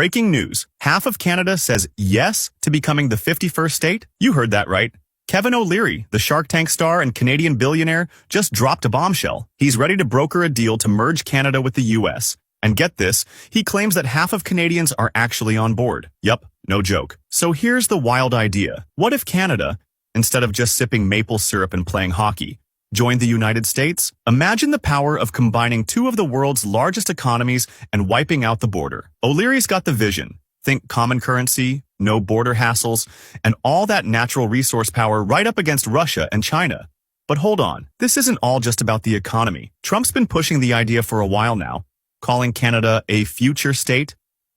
Breaking news. Half of Canada says yes to becoming the 51st state. You heard that right. Kevin O'Leary, the Shark Tank star and Canadian billionaire, just dropped a bombshell. He's ready to broker a deal to merge Canada with the U.S. And get this, he claims that half of Canadians are actually on board. Yup, no joke. So here's the wild idea. What if Canada, instead of just sipping maple syrup and playing hockey, joined the United States? Imagine the power of combining two of the world's largest economies and wiping out the border. O'Leary's got the vision. Think common currency, no border hassles, and all that natural resource power right up against Russia and China. But hold on, this isn't all just about the economy. Trump's been pushing the idea for a while now, calling Canada a future state,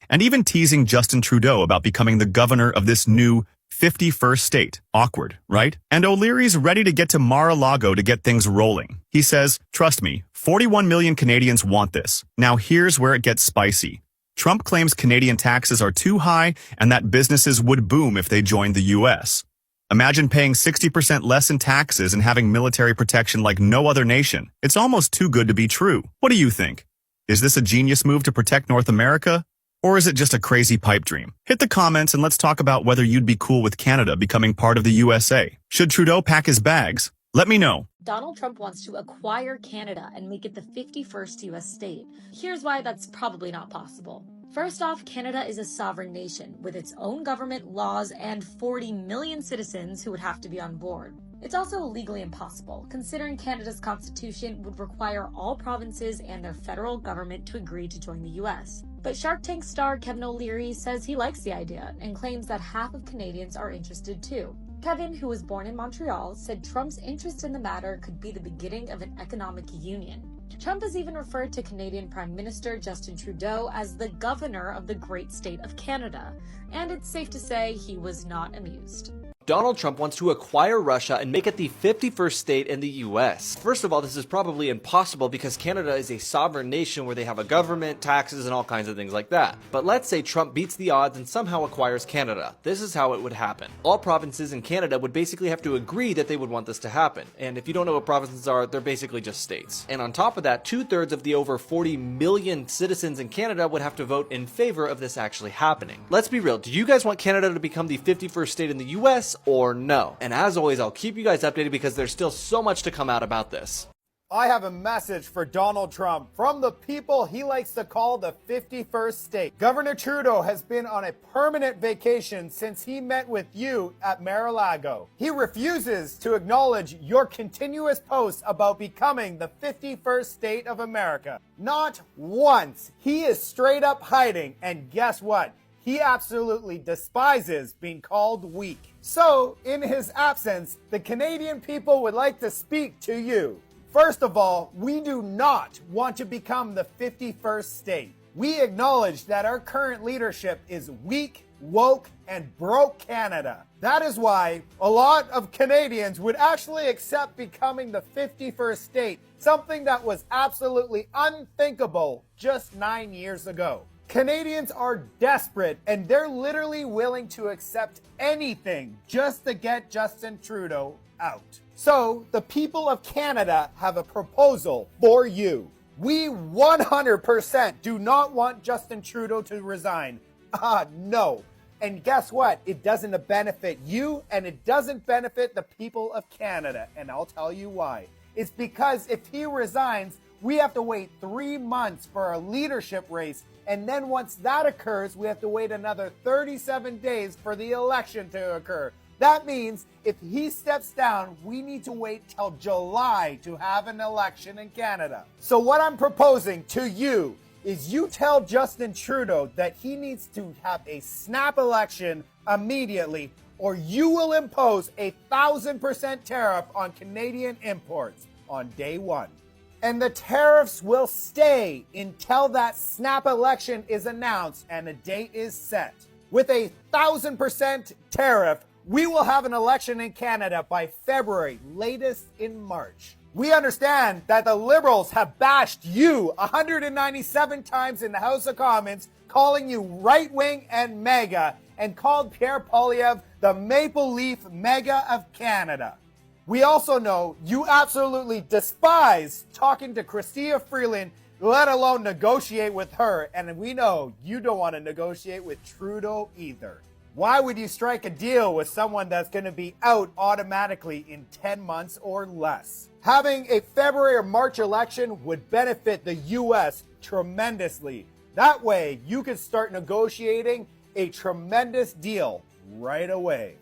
and even teasing Justin Trudeau about becoming the governor of this new 51st state. Awkward, right? And O'Leary's ready to get to Mar-a-Lago to get things rolling. He says, trust me, 41 million Canadians want this. Now here's where it gets spicy. Trump claims Canadian taxes are too high and that businesses would boom if they joined the U.S. Imagine paying 60% less in taxes and having military protection like no other nation. It's almost too good to be true. What do you think? Is this a genius move to protect North America? Or is it just a crazy pipe dream? Hit the comments and let's talk about whether you'd be cool with Canada becoming part of the USA. Should Trudeau pack his bags? Let me know. Donald Trump wants to acquire Canada and make it the 51st U.S. state. Here's why that's probably not possible. First off, Canada is a sovereign nation with its own government, laws, and 40 million citizens who would have to be on board. It's also legally impossible, considering Canada's constitution would require all provinces and their federal government to agree to join the U.S. But Shark Tank star Kevin O'Leary says he likes the idea and claims that half of Canadians are interested too. Kevin, who was born in Montreal, said Trump's interest in the matter could be the beginning of an economic union. Trump has even referred to Canadian Prime Minister Justin Trudeau as the governor of the great state of Canada, and it's safe to say he was not amused. Donald Trump wants to acquire Russia and make it the 51st state in the US. First of all, this is probably impossible because Canada is a sovereign nation where they have a government, taxes, and all kinds of things like that. But let's say Trump beats the odds and somehow acquires Canada. This is how it would happen. All provinces in Canada would basically have to agree that they would want this to happen. And if you don't know what provinces are, they're basically just states. And on top of that, 2/3 of the over 40 million citizens in Canada would have to vote in favor of this actually happening. Let's be real, do you guys want Canada to become the 51st state in the US? Or no? And as always, I'll keep you guys updated because there's still so much to come out about this. I have a message for Donald Trump from the people he likes to call the 51st state. Governor Trudeau has been on a permanent vacation since he met with you at Mar-a-Lago. He refuses to acknowledge your continuous posts about becoming the 51st state of America. Not once. He is straight up hiding, and guess what? He absolutely despises being called weak. So, in his absence, the Canadian people would like to speak to you. First of all, we do not want to become the 51st state. We acknowledge that our current leadership is weak, woke, and broke Canada. That is why a lot of Canadians would actually accept becoming the 51st state, something that was absolutely unthinkable just 9 years ago. Canadians are desperate and they're literally willing to accept anything just to get Justin Trudeau out. So the people of Canada have a proposal for you. We 100% do not want Justin Trudeau to resign. No. And guess what? It doesn't benefit you and it doesn't benefit the people of Canada. And I'll tell you why. It's because if he resigns, we have to wait 3 months for a leadership race. And then once that occurs, we have to wait another 37 days for the election to occur. That means if he steps down, we need to wait till July to have an election in Canada. So what I'm proposing to you is you tell Justin Trudeau that he needs to have a snap election immediately, or you will impose a 1,000% tariff on Canadian imports on day one. And the tariffs will stay until that snap election is announced and a date is set. With a 1,000% tariff, we will have an election in Canada by February, latest in March. We understand that the Liberals have bashed you 197 times in the House of Commons, calling you right-wing and MAGA, and called Pierre Poilievre the Maple Leaf MAGA of Canada. We also know you absolutely despise talking to Chrystia Freeland let alone negotiate with her. And we know you don't want to negotiate with Trudeau either. Why would you strike a deal with someone that's going to be out automatically in 10 months or less? Having a February or March election would benefit the U.S. tremendously. That way, you can start negotiating a tremendous deal right away.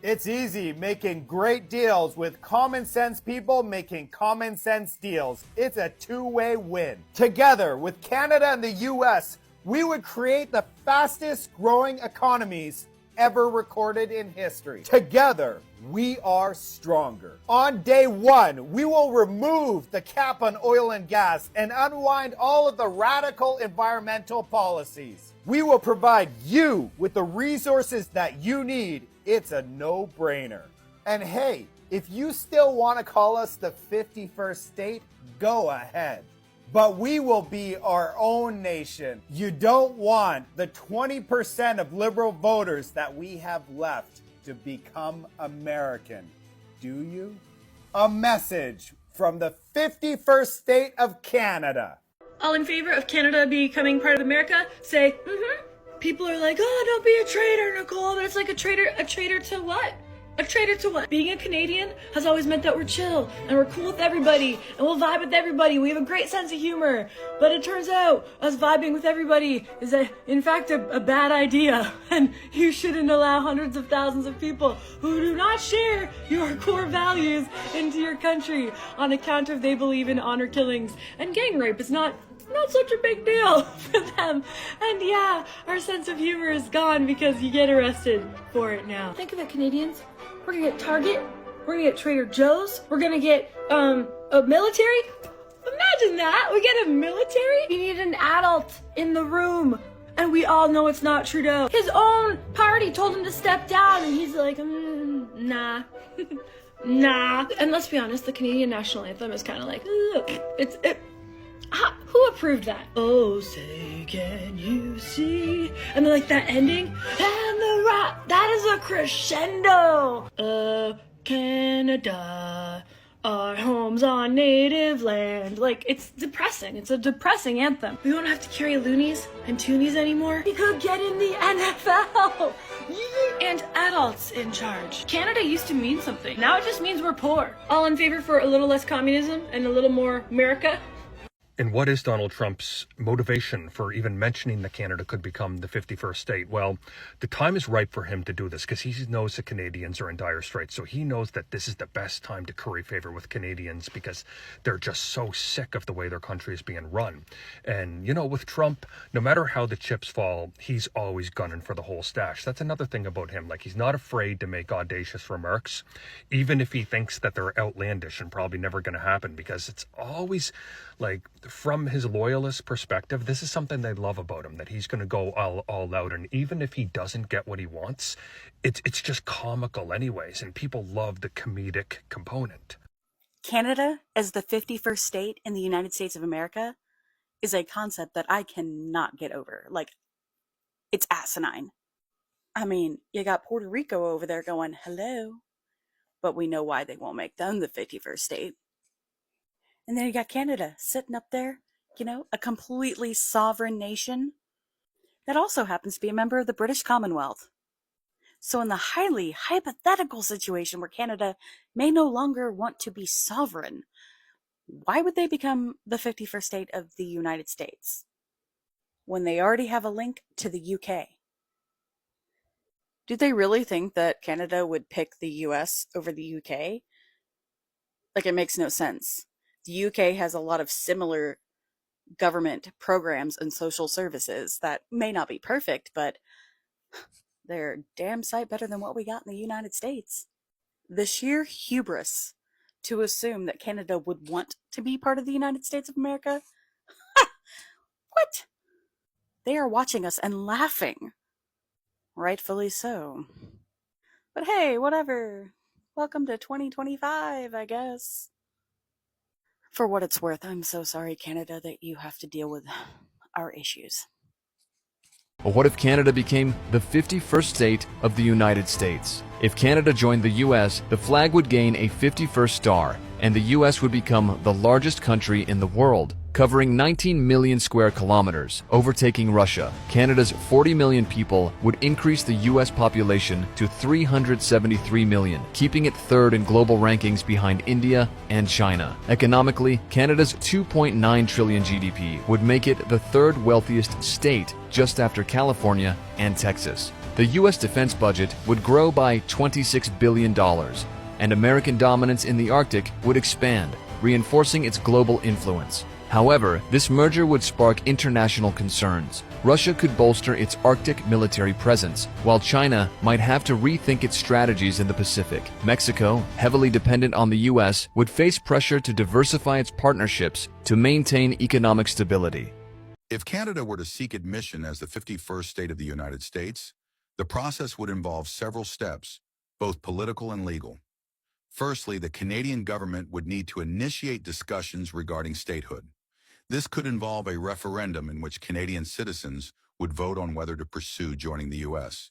It's easy making great deals with common sense people making common sense deals. It's a two-way win. Together with Canada and the US, we would create the fastest growing economies ever recorded in history. Together, we are stronger. On day one, we will remove the cap on oil and gas and unwind all of the radical environmental policies. We will provide you with the resources that you need. It's a no-brainer. And hey, if you still want to call us the 51st state, go ahead. But we will be our own nation. You don't want the 20% of liberal voters that we have left to become American, do you? A message from the 51st state of Canada. All in favor of Canada becoming part of America, say, mm-hmm. People are like, oh, don't be a traitor, Nicole. But it's like a traitor to what? A traitor to what? Being a Canadian has always meant that we're chill and we're cool with everybody and we'll vibe with everybody. We have a great sense of humor. But it turns out us vibing with everybody is in fact a bad idea. And you shouldn't allow hundreds of thousands of people who do not share your core values into your country on account of they believe in honor killings. And gang rape is not such a big deal for them. And yeah, our sense of humor is gone because you get arrested for it now. Think of it, Canadians. We're gonna get Target. We're gonna get Trader Joe's. We're gonna get a military. Imagine that. We get a military. We need an adult in the room. And we all know it's not Trudeau. His own party told him to step down and he's like, nah. Nah. And let's be honest, the Canadian national anthem is kind of like, who approved that? Oh, say, can you see? And then like that ending, and the rock, that is a crescendo. Canada, our home's on native land. Like, it's depressing. It's a depressing anthem. We don't have to carry loonies and toonies anymore. We could get in the NFL. And adults in charge. Canada used to mean something. Now it just means we're poor. All in favor for a little less communism and a little more America? And what is Donald Trump's motivation for even mentioning that Canada could become the 51st state? Well, the time is ripe for him to do this because he knows the Canadians are in dire straits. So he knows that this is the best time to curry favor with Canadians because they're just so sick of the way their country is being run. And, you know, with Trump, no matter how the chips fall, he's always gunning for the whole stash. That's another thing about him. Like, he's not afraid to make audacious remarks, even if he thinks that they're outlandish and probably never going to happen, because it's always like, from his loyalist perspective, this is something they love about him, that he's going to go all out. And even if he doesn't get what he wants, it's just comical anyways. And people love the comedic component. Canada as the 51st state in the United States of America is a concept that I cannot get over. Like, it's asinine. I mean, you got Puerto Rico over there going, hello, but we know why they won't make them the 51st state. And then you got Canada sitting up there, you know, a completely sovereign nation that also happens to be a member of the British Commonwealth. So in the highly hypothetical situation where Canada may no longer want to be sovereign, why would they become the 51st state of the United States when they already have a link to the UK? Do they really think that Canada would pick the US over the UK? Like, it makes no sense. The UK has a lot of similar government programs and social services that may not be perfect, but they're damn sight better than what we got in the United States. The sheer hubris to assume that Canada would want to be part of the United States of America? What? They are watching us and laughing. Rightfully so. But hey, whatever. Welcome to 2025, I guess. For what it's worth, I'm so sorry, Canada, that you have to deal with our issues. But what if Canada became the 51st state of the United States? If Canada joined the U.S., the flag would gain a 51st star, and the U.S. would become the largest country in the world. covering 19 million square kilometers, overtaking Russia. Canada's 40 million people would increase the U.S. population to 373 million, keeping it third in global rankings behind India and China. Economically, Canada's 2.9 trillion GDP would make it the third wealthiest state, just after California and Texas. The U.S. defense budget would grow by $26 billion, and American dominance in the Arctic would expand, reinforcing its global influence. However, this merger would spark international concerns. Russia could bolster its Arctic military presence, while China might have to rethink its strategies in the Pacific. Mexico, heavily dependent on the U.S., would face pressure to diversify its partnerships to maintain economic stability. If Canada were to seek admission as the 51st state of the United States, the process would involve several steps, both political and legal. Firstly, the Canadian government would need to initiate discussions regarding statehood. This could involve a referendum in which Canadian citizens would vote on whether to pursue joining the U.S.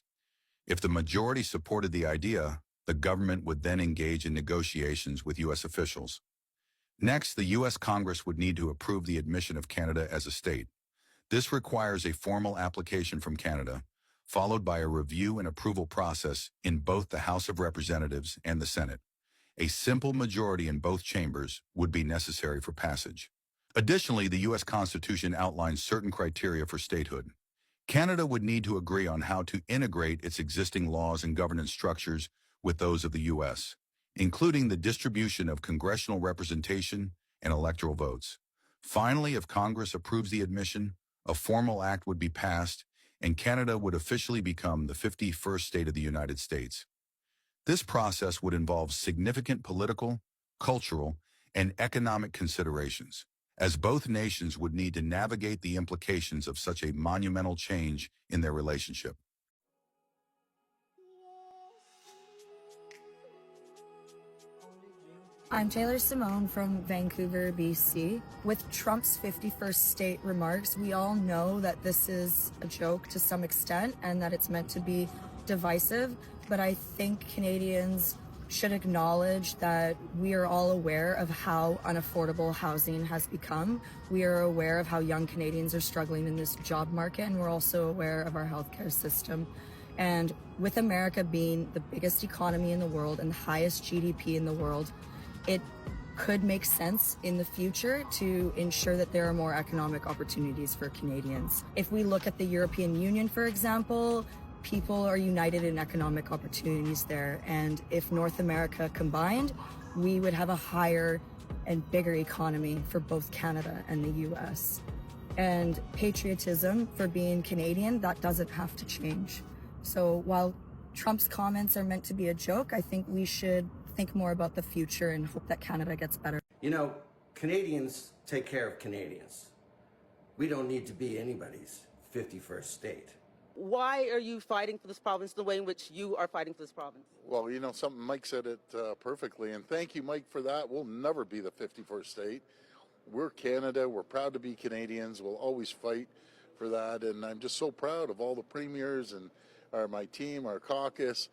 If the majority supported the idea, the government would then engage in negotiations with U.S. officials. Next, the U.S. Congress would need to approve the admission of Canada as a state. This requires a formal application from Canada, followed by a review and approval process in both the House of Representatives and the Senate. A simple majority in both chambers would be necessary for passage. Additionally, the U.S. Constitution outlines certain criteria for statehood. Canada would need to agree on how to integrate its existing laws and governance structures with those of the U.S., including the distribution of congressional representation and electoral votes. Finally, if Congress approves the admission, a formal act would be passed, and Canada would officially become the 51st state of the United States. This process would involve significant political, cultural, and economic considerations, as both nations would need to navigate the implications of such a monumental change in their relationship. I'm Taylor Simone from Vancouver, BC. With Trump's 51st state remarks, we all know that this is a joke to some extent and that it's meant to be divisive, but I think Canadians should acknowledge that we are all aware of how unaffordable housing has become. We are aware of how young Canadians are struggling in this job market, and we're also aware of our healthcare system. And with America being the biggest economy in the world and the highest GDP in the world, it could make sense in the future to ensure that there are more economic opportunities for Canadians. If we look at the European Union, for example, people are united in economic opportunities there. And if North America combined, we would have a higher and bigger economy for both Canada and the US. And patriotism for being Canadian, that doesn't have to change. So while Trump's comments are meant to be a joke, I think we should think more about the future and hope that Canada gets better. You know, Canadians take care of Canadians. We don't need to be anybody's 51st state. Why are you fighting for this province the way in which you are fighting for this province? Well, you know, Mike said it perfectly, and thank you, Mike, for that. We'll never be the 51st state. We're Canada. We're proud to be Canadians. We'll always fight for that, and I'm just so proud of all the premiers and my team, our caucus.